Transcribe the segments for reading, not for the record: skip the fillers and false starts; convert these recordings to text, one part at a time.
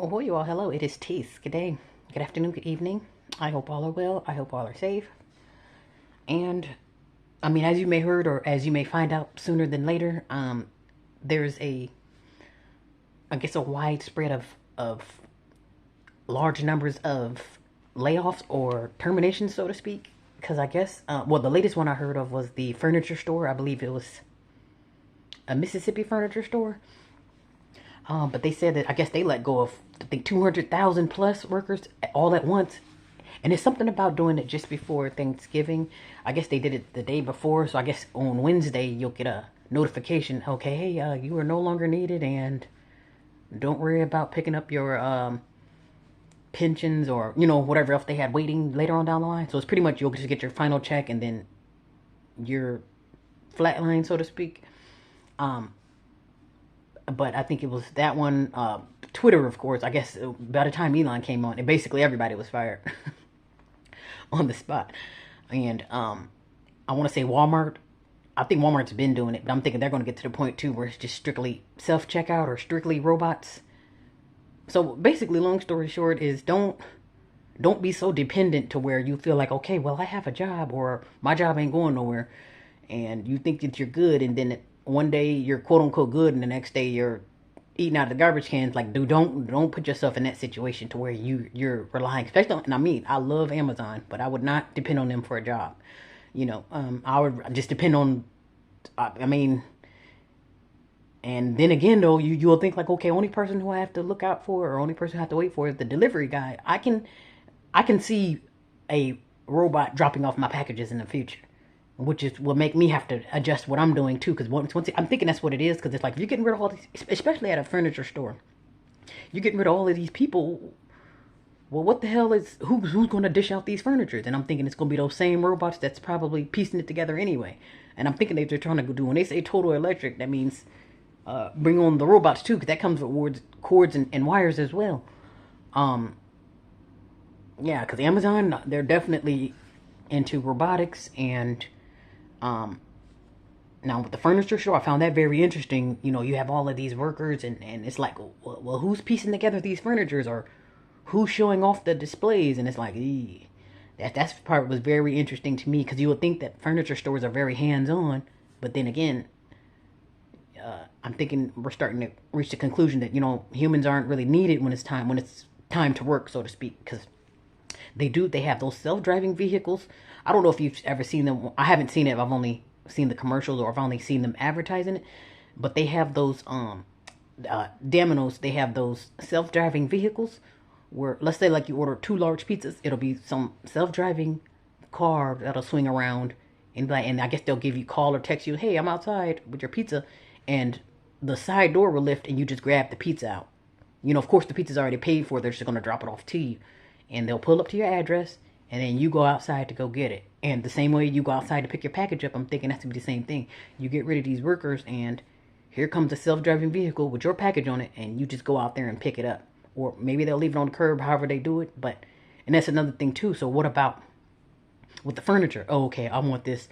Oh, you all, hello. It is Teeth. Good day, good afternoon, good evening. I hope all are well. I hope all are safe. And I mean, as you may heard or as you may find out sooner than later, there's I guess, a widespread of large numbers of layoffs or terminations, so to speak. Because I guess, well, the latest one I heard of was the furniture store. I believe it was a Mississippi furniture store. But they said that I guess they let go of I think 200,000 plus workers all at once. And it's something about doing it just before Thanksgiving. I guess they did it the day before, so I guess on Wednesday you'll get a notification. Okay, hey, you are no longer needed, and don't worry about picking up your pensions or whatever else they had waiting later on down the line. So it's pretty much you'll just get your final check and then your flatline, so to speak. Um, but I think it was that one. Twitter, of course. I guess by the time Elon came on, and basically everybody was fired on the spot. And I want to say Walmart. I think Walmart's been doing it, but I'm thinking they're going to get to the point too where it's just strictly self checkout or strictly robots. So basically, long story short, is don't be so dependent to where you feel like, okay, well, I have a job or my job ain't going nowhere, and you think that you're good, and then one day you're quote unquote good, and the next day you're eating out of the garbage cans. Like, dude, don't put yourself in that situation to where you're relying, especially on, and I mean, I love Amazon, but I would not depend on them for a job. I would just depend on, I mean, and then again, though, you'll think like, okay, only person who I have to look out for, or only person I have to wait for, is the delivery guy. I can see a robot dropping off my packages in the future, which is will make me have to adjust what I'm doing too. Because once I'm thinking that's what it is. Because it's like if you're getting rid of all these, especially at a furniture store, you're getting rid of all of these people. Well, what the hell is who's going to dish out these furnitures? And I'm thinking it's going to be those same robots that's probably piecing it together anyway. And I'm thinking they're trying to do when they say total electric, that means bring on the robots too, because that comes with cords and wires as well. Um, yeah, because Amazon, they're definitely into robotics. And um, now with the furniture store, I found that very interesting. You have all of these workers, and it's like, well, who's piecing together these furnitures, or who's showing off the displays? And it's like, that part was very interesting to me, because you would think that furniture stores are very hands on, but then again, I'm thinking we're starting to reach the conclusion that humans aren't really needed when it's time to work, so to speak, because they have those self-driving vehicles. I don't know if you've ever seen them. I haven't seen it. I've only seen the commercials, or I've only seen them advertising it. But they have those Domino's. They have those self-driving vehicles where, let's say, like, you order two large pizzas, it'll be some self-driving car that'll swing around, and I guess they'll give you call or text you, hey, I'm outside with your pizza, and the side door will lift and you just grab the pizza out. Of course, the pizza's already paid for. They're just going to drop it off to you. And they'll pull up to your address, and then you go outside to go get it. And the same way you go outside to pick your package up, I'm thinking that's going to be the same thing. You get rid of these workers, and here comes a self-driving vehicle with your package on it, and you just go out there and pick it up. Or maybe they'll leave it on the curb, however they do it. And that's another thing, too. So what about with the furniture? Oh, okay, I want this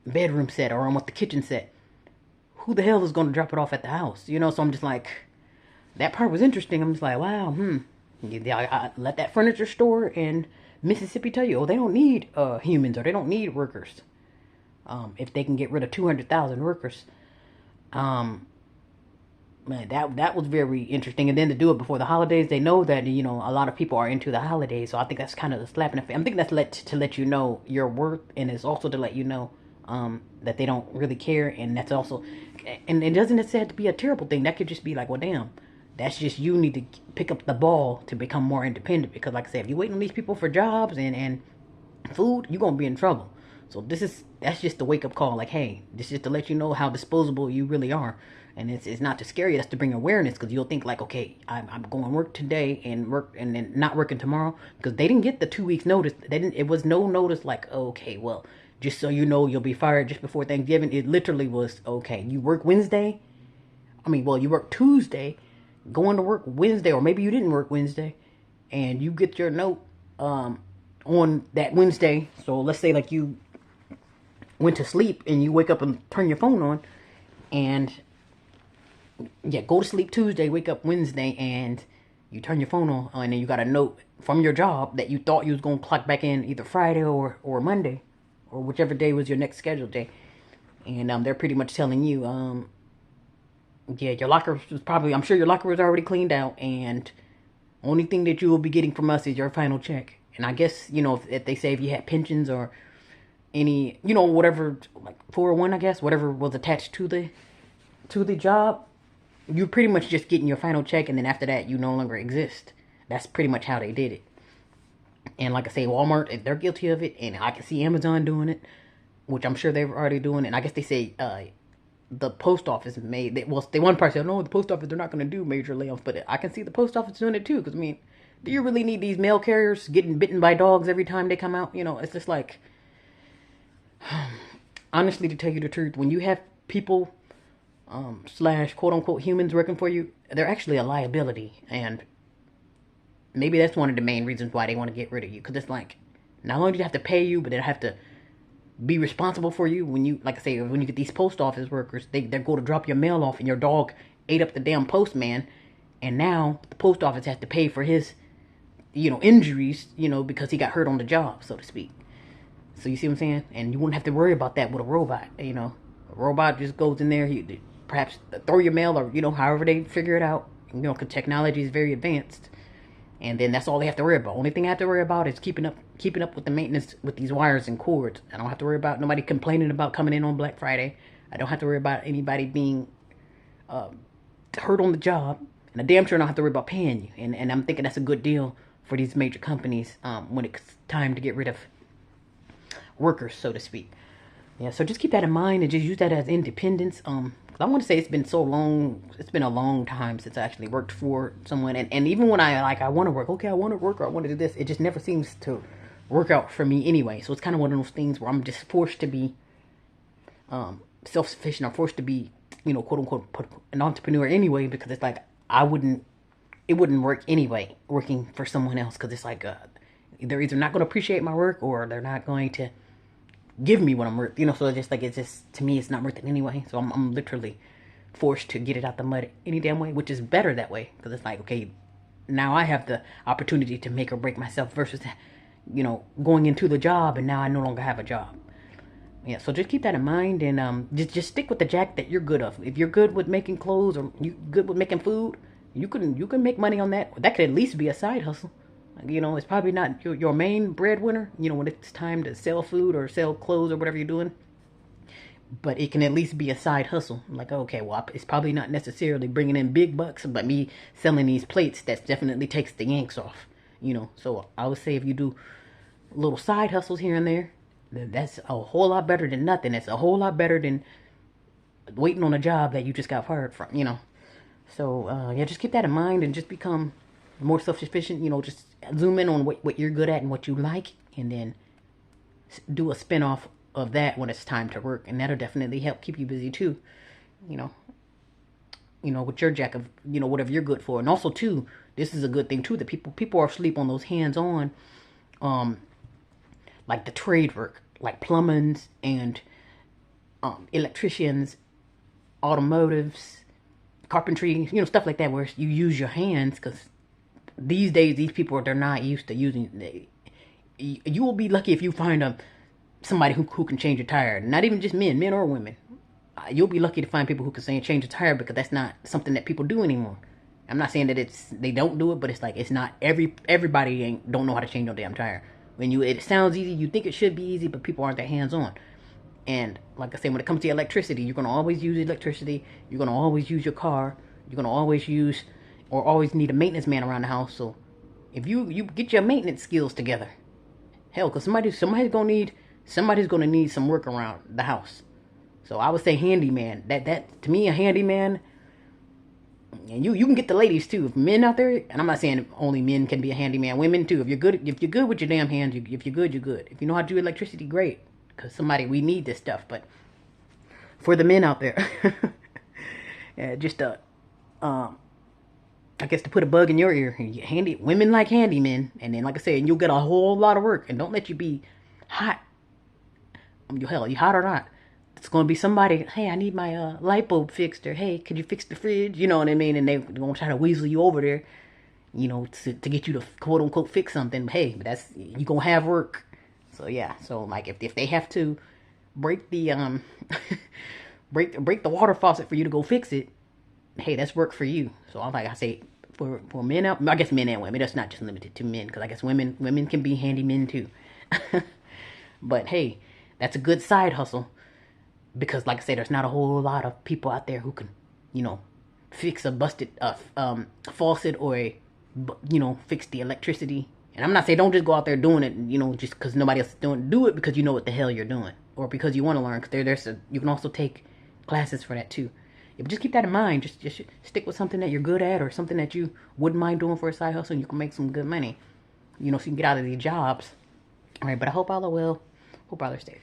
bedroom set, or I want the kitchen set. Who the hell is going to drop it off at the house? So I'm just like, that part was interesting. I'm just like, wow, I let that furniture store in Mississippi tell you, oh, they don't need humans, or they don't need workers. If they can get rid of 200,000 workers. Man, that was very interesting. And then to do it before the holidays, they know that a lot of people are into the holidays, so I think that's kind of the slap in the face. I'm thinking that's to let you know your worth, and it's also to let you know that they don't really care, and that's also, and it doesn't necessarily have to be a terrible thing. That could just be like, well, damn, that's just you need to pick up the ball to become more independent. Because, like I said, if you're waiting on these people for jobs and food, you're gonna be in trouble. So that's just the wake up call. Like, hey, this is just to let you know how disposable you really are. And it's not to scare you. That's to bring awareness, because you'll think like, okay, I'm going to work today and work and then not working tomorrow, because they didn't get the 2 weeks notice. They didn't. It was no notice like, okay, well, just so you know, you'll be fired just before Thanksgiving. It literally was, okay, you work Wednesday. I mean, well, you work Tuesday, going to work Wednesday, or maybe you didn't work Wednesday, and you get your note on that Wednesday. So let's say like you went to sleep and you wake up and turn your phone on, and yeah, go to sleep Tuesday, wake up Wednesday, and You turn your phone on, and then you got a note from your job that you thought you was gonna clock back in either Friday or Monday, or whichever day was your next scheduled day. And they're pretty much telling you, yeah, your locker was probably, I'm sure your locker was already cleaned out, and only thing that you will be getting from us is your final check. And I guess, if they say if you had pensions or any, whatever, like 401, I guess, whatever was attached to the job, you're pretty much just getting your final check, and then after that, you no longer exist. That's pretty much how they did it. And like I say, Walmart, they're guilty of it, and I can see Amazon doing it, which I'm sure they're already doing. And I guess they say the post office they one person said, no, the post office, they're not going to do major layoffs, but I can see the post office doing it too. Because I mean, do you really need these mail carriers getting bitten by dogs every time they come out? It's just like, honestly, to tell you the truth, when you have people slash quote unquote humans working for you, they're actually a liability. And maybe that's one of the main reasons why they want to get rid of you. Because it's like, not only do they have to pay you, but they have to be responsible for you. When you, like I say, when you get these post office workers, they go to drop your mail off, and your dog ate up the damn postman, and now the post office has to pay for his, injuries, because he got hurt on the job, so to speak. So you see what I'm saying? And you wouldn't have to worry about that with a robot. A robot just goes in there, he perhaps throw your mail, or however they figure it out. Because technology is very advanced, and then that's all they have to worry about. Only thing I have to worry about is keeping up with the maintenance with these wires and cords. I don't have to worry about nobody complaining about coming in on Black Friday. I don't have to worry about anybody being hurt on the job, and I damn sure don't have to worry about paying you. And I'm thinking that's a good deal for these major companies when it's time to get rid of workers, so to speak. Yeah, so just keep that in mind and just use that as independence. I want to say it's been so long. It's been a long time since I actually worked for someone, and even when I want to work, okay, I want to work or I want to do this, it just never seems to work out for me anyway. So it's kind of one of those things where I'm just forced to be self-sufficient. I'm forced to be, quote unquote, an entrepreneur anyway, because it's like it wouldn't work anyway working for someone else, because it's like they're either not going to appreciate my work, or they're not going to give me what I'm worth, so it's just to me, it's not worth it anyway. So I'm literally forced to get it out the mud any damn way, which is better that way, because it's like, okay, now I have the opportunity to make or break myself versus, going into the job and now I no longer have a job. Yeah, so just keep that in mind, and just stick with the jack that you're good of. If you're good with making clothes, or you good with making food, you can make money on that. That could at least be a side hustle. It's probably not your main breadwinner, when it's time to sell food or sell clothes or whatever you're doing. But it can at least be a side hustle. Like, okay, well, it's probably not necessarily bringing in big bucks, but me selling these plates, that definitely takes the yanks off. So I would say if you do little side hustles here and there, that's a whole lot better than nothing. It's a whole lot better than waiting on a job that you just got fired from, So, yeah, just keep that in mind and just become more self-sufficient. Just zoom in on what you're good at and what you like, and then do a spin-off of that when it's time to work, and that'll definitely help keep you busy too. With your jack of whatever you're good for. And also too, this is a good thing too, that people are asleep on those hands-on, like the trade work, like plumbers and electricians, automotives, carpentry, stuff like that, where you use your hands, because these days, these people, they're not used to using. You will be lucky if you find somebody who can change a tire. Not even just men or women. You'll be lucky to find people who can change a tire, because that's not something that people do anymore. I'm not saying that they don't do it, but it's like, it's not everybody don't know how to change no damn tire. It sounds easy, you think it should be easy, but people aren't that hands on. And like I said, when it comes to electricity, you're gonna always use electricity. You're gonna always use your car. You're gonna always use or always need a maintenance man around the house. So if you get your maintenance skills together, hell, because somebody's gonna need some work around the house. So I would say handyman. That to me, a handyman, and you can get the ladies too. If men out there, and I'm not saying only men can be a handyman, women too. If you're good with your damn hands, if you're good, you're good. If you know how to do electricity, great. Because we need this stuff. But for the men out there, yeah, just I guess to put a bug in your ear, women like handymen, and then like I said, you'll get a whole lot of work. And don't let you be hot. Hell, you hot or not, it's gonna be somebody. Hey, I need my light bulb fixed, or hey, could you fix the fridge? You know what I mean? And they're gonna try to weasel you over there, to get you to quote unquote fix something. Hey, that's you gonna have work. So yeah, so like if they have to break the break the water faucet for you to go fix it, hey, that's work for you. So I'm like I say for men out, I guess men and women. That's not just limited to men because I guess women can be handymen too. But hey, that's a good side hustle because like I said, there's not a whole lot of people out there who can you know fix a busted faucet or fix the electricity. And I'm not saying don't just go out there doing it, just because nobody else is doing it. Do it because you know what the hell you're doing, or because you want to learn. Because you can also take classes for that too. Yeah, but just keep that in mind. Just stick with something that you're good at, or something that you wouldn't mind doing for a side hustle, and you can make some good money. So you can get out of these jobs. All right, but I hope all are well. Hope all are safe.